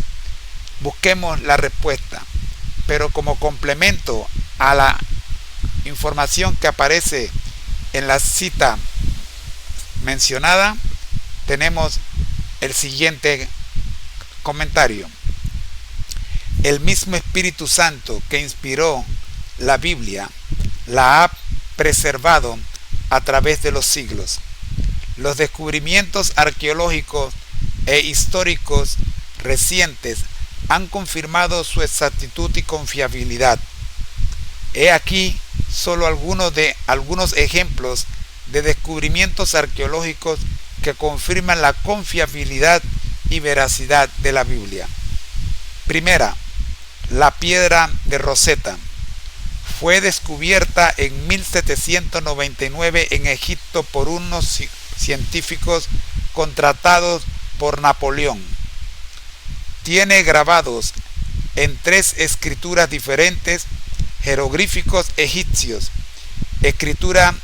busquemos la respuesta. Pero como complemento a la información que aparece en la cita mencionada, tenemos el siguiente comentario. El mismo Espíritu Santo que inspiró la Biblia la ha preservado a través de los siglos. Los descubrimientos arqueológicos e históricos recientes han confirmado su exactitud y confiabilidad. He aquí solo algunos ejemplos de descubrimientos arqueológicos que confirman la confiabilidad y veracidad de la Biblia. Primera, la piedra de Rosetta. Fue descubierta en 1799 en Egipto por unos científicos contratados por Napoleón. Tiene grabados en 3 escrituras diferentes, jeroglíficos egipcios, escritura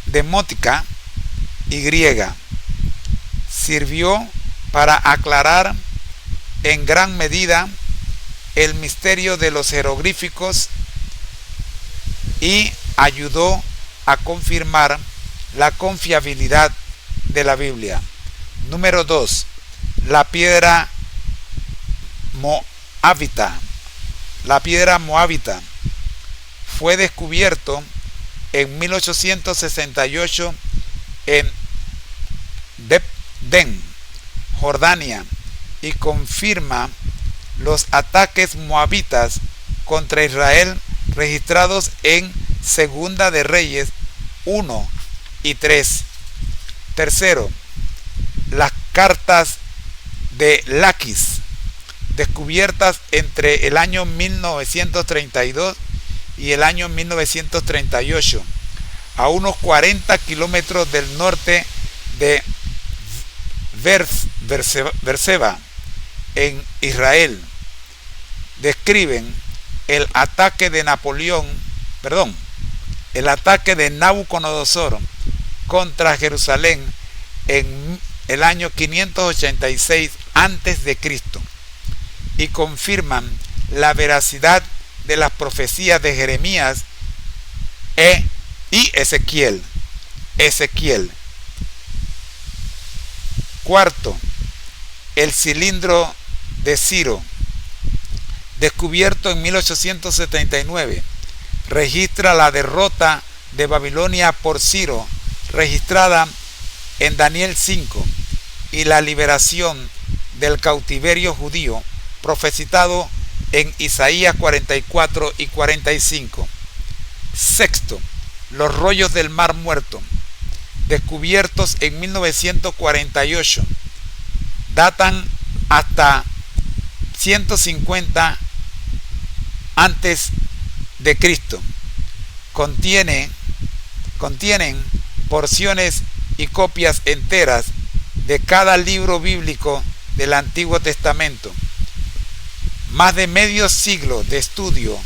demótica y griega. Sirvió para aclarar en gran medida el misterio de los jeroglíficos y ayudó a confirmar la confiabilidad de la Biblia. Número 2. La piedra moabita. La piedra moabita fue descubierto en 1868 en Debden, Jordania, y confirma los ataques moabitas contra Israel registrados en Segunda de Reyes 1 y 3. Tercero, las cartas de Laquis, descubiertas entre el año 1932 y el año 1938, a unos 40 kilómetros del norte de Beerseba, en Israel, describen el ataque de Nabucodonosor contra Jerusalén en el año 586 a.C. y confirman la veracidad de las profecías de Jeremías y Ezequiel. Cuarto, el cilindro de Ciro, descubierto en 1879, registra la derrota de Babilonia por Ciro, registrada en Daniel 5 y la liberación del cautiverio judío profetizado en Isaías 44 y 45. Sexto, los rollos del Mar Muerto, descubiertos en 1948, datan hasta 150 antes de Cristo. Contienen porciones y copias enteras de cada libro bíblico del Antiguo Testamento. Más de medio siglo de estudio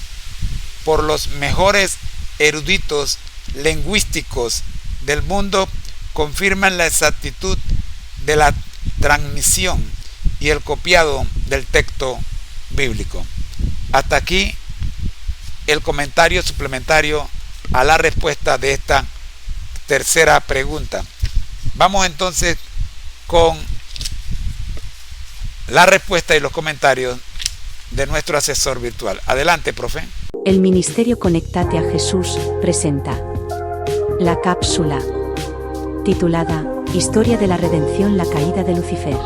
por los mejores eruditos lingüísticos del mundo confirman la exactitud de la transmisión y el copiado del texto bíblico. Hasta aquí el comentario suplementario a la respuesta de esta tercera pregunta. Vamos entonces con la respuesta y los comentarios de nuestro asesor virtual. Adelante, profe. El Ministerio Conectate a Jesús presenta la cápsula titulada Historia de la Redención, la caída de Lucifer.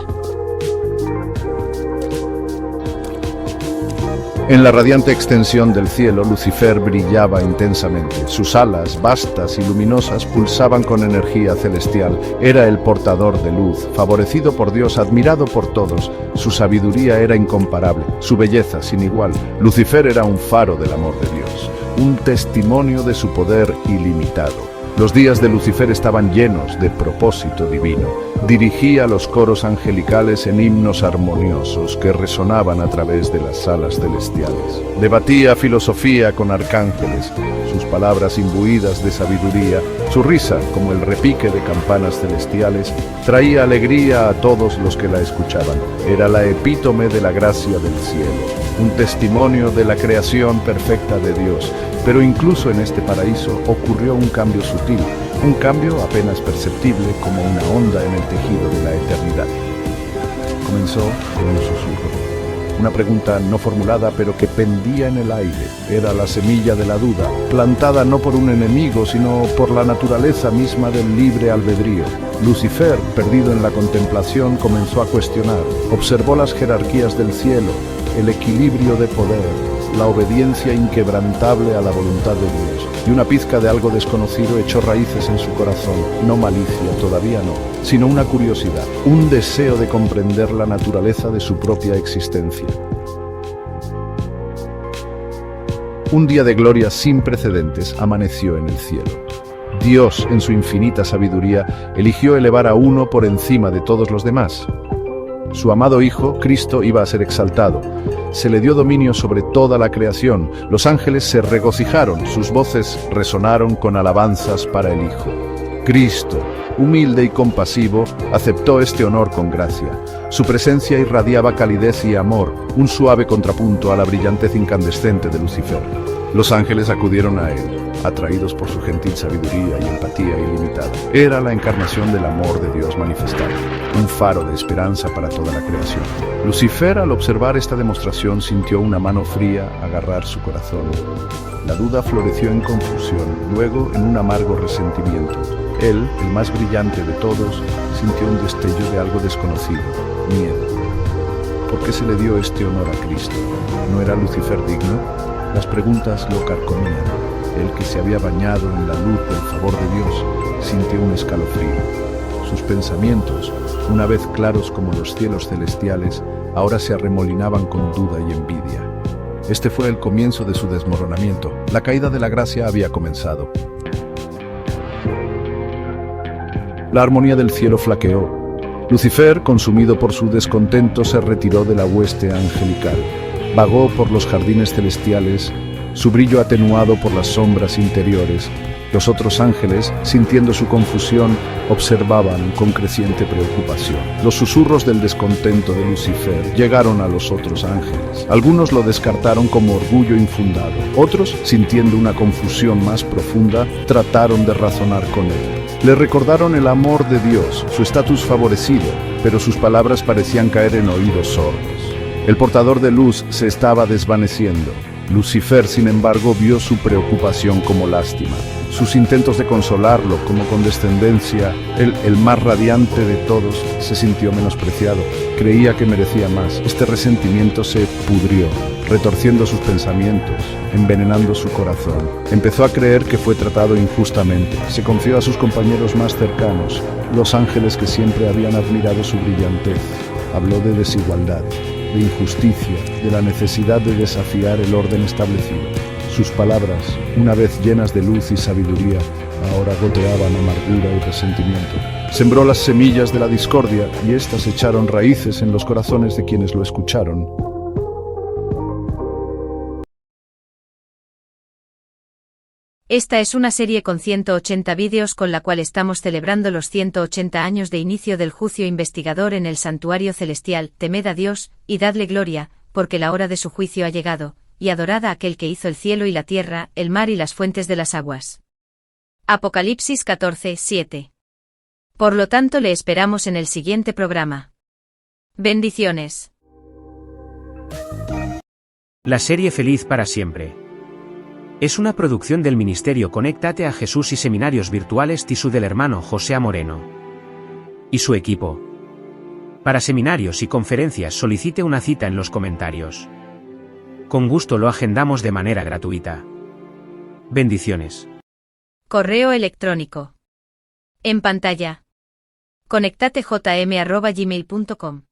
En la radiante extensión del cielo, Lucifer brillaba intensamente. Sus alas, vastas y luminosas, pulsaban con energía celestial. Era el portador de luz, favorecido por Dios, admirado por todos. Su sabiduría era incomparable, su belleza sin igual. Lucifer era un faro del amor de Dios, un testimonio de su poder ilimitado. Los días de Lucifer estaban llenos de propósito divino. Dirigía los coros angelicales en himnos armoniosos que resonaban a través de las salas celestiales. Debatía filosofía con arcángeles, sus palabras imbuidas de sabiduría, su risa, como el repique de campanas celestiales, traía alegría a todos los que la escuchaban. Era la epítome de la gracia del cielo, un testimonio de la creación perfecta de Dios. Pero incluso en este paraíso ocurrió un cambio sutil, un cambio apenas perceptible como una onda en el tejido de la eternidad. Comenzó con un susurro, una pregunta no formulada pero que pendía en el aire. Era la semilla de la duda, plantada no por un enemigo sino por la naturaleza misma del libre albedrío. Lucifer, perdido en la contemplación, comenzó a cuestionar. Observó las jerarquías del cielo, el equilibrio de poder, la obediencia inquebrantable a la voluntad de Dios, y una pizca de algo desconocido echó raíces en su corazón. No malicia, todavía no, sino una curiosidad, un deseo de comprender la naturaleza de su propia existencia. Un día de gloria sin precedentes amaneció en el cielo. Dios, en su infinita sabiduría, eligió elevar a uno por encima de todos los demás. Su amado Hijo, Cristo, iba a ser exaltado. Se le dio dominio sobre toda la creación. Los ángeles se regocijaron, sus voces resonaron con alabanzas para el Hijo. Cristo, humilde y compasivo, aceptó este honor con gracia. Su presencia irradiaba calidez y amor, un suave contrapunto a la brillantez incandescente de Lucifer. Los ángeles acudieron a él, atraídos por su gentil sabiduría y empatía ilimitada. Era la encarnación del amor de Dios manifestado, un faro de esperanza para toda la creación. Lucifer, al observar esta demostración, sintió una mano fría agarrar su corazón. La duda floreció en confusión, luego en un amargo resentimiento. Él, el más brillante de todos, sintió un destello de algo desconocido, miedo. ¿Por qué se le dio este honor a Cristo? ¿No era Lucifer digno? Las preguntas lo carcomían. Él, que se había bañado en la luz del favor de Dios, sintió un escalofrío. Sus pensamientos, una vez claros como los cielos celestiales, ahora se arremolinaban con duda y envidia. Este fue el comienzo de su desmoronamiento. La caída de la gracia había comenzado. La armonía del cielo flaqueó. Lucifer, consumido por su descontento, se retiró de la hueste angelical. Vagó por los jardines celestiales, su brillo atenuado por las sombras interiores. Los otros ángeles, sintiendo su confusión, observaban con creciente preocupación. Los susurros del descontento de Lucifer llegaron a los otros ángeles. Algunos lo descartaron como orgullo infundado. Otros, sintiendo una confusión más profunda, trataron de razonar con él. Le recordaron el amor de Dios, su estatus favorecido, pero sus palabras parecían caer en oídos sordos. El portador de luz se estaba desvaneciendo. Lucifer, sin embargo, vio su preocupación como lástima. Sus intentos de consolarlo, como condescendencia, el más radiante de todos, se sintió menospreciado. Creía que merecía más. Este resentimiento se pudrió, retorciendo sus pensamientos, envenenando su corazón. Empezó a creer que fue tratado injustamente. Se confió a sus compañeros más cercanos, los ángeles que siempre habían admirado su brillantez. Habló de desigualdad, de injusticia, de la necesidad de desafiar el orden establecido. Sus palabras, una vez llenas de luz y sabiduría, ahora goteaban amargura y resentimiento. Sembró las semillas de la discordia y éstas echaron raíces en los corazones de quienes lo escucharon. Esta es una serie con 180 vídeos con la cual estamos celebrando los 180 años de inicio del juicio investigador en el santuario celestial. Temed a Dios, y dadle gloria, porque la hora de su juicio ha llegado, y adorad a aquel que hizo el cielo y la tierra, el mar y las fuentes de las aguas. Apocalipsis 14:7. Por lo tanto le esperamos en el siguiente programa. Bendiciones. La serie Feliz para siempre es una producción del Ministerio Conéctate a Jesús y Seminarios Virtuales TISU del hermano José Moreno y su equipo. Para seminarios y conferencias solicite una cita en los comentarios. Con gusto lo agendamos de manera gratuita. Bendiciones. Correo electrónico. En pantalla. conectatejm@gmail.com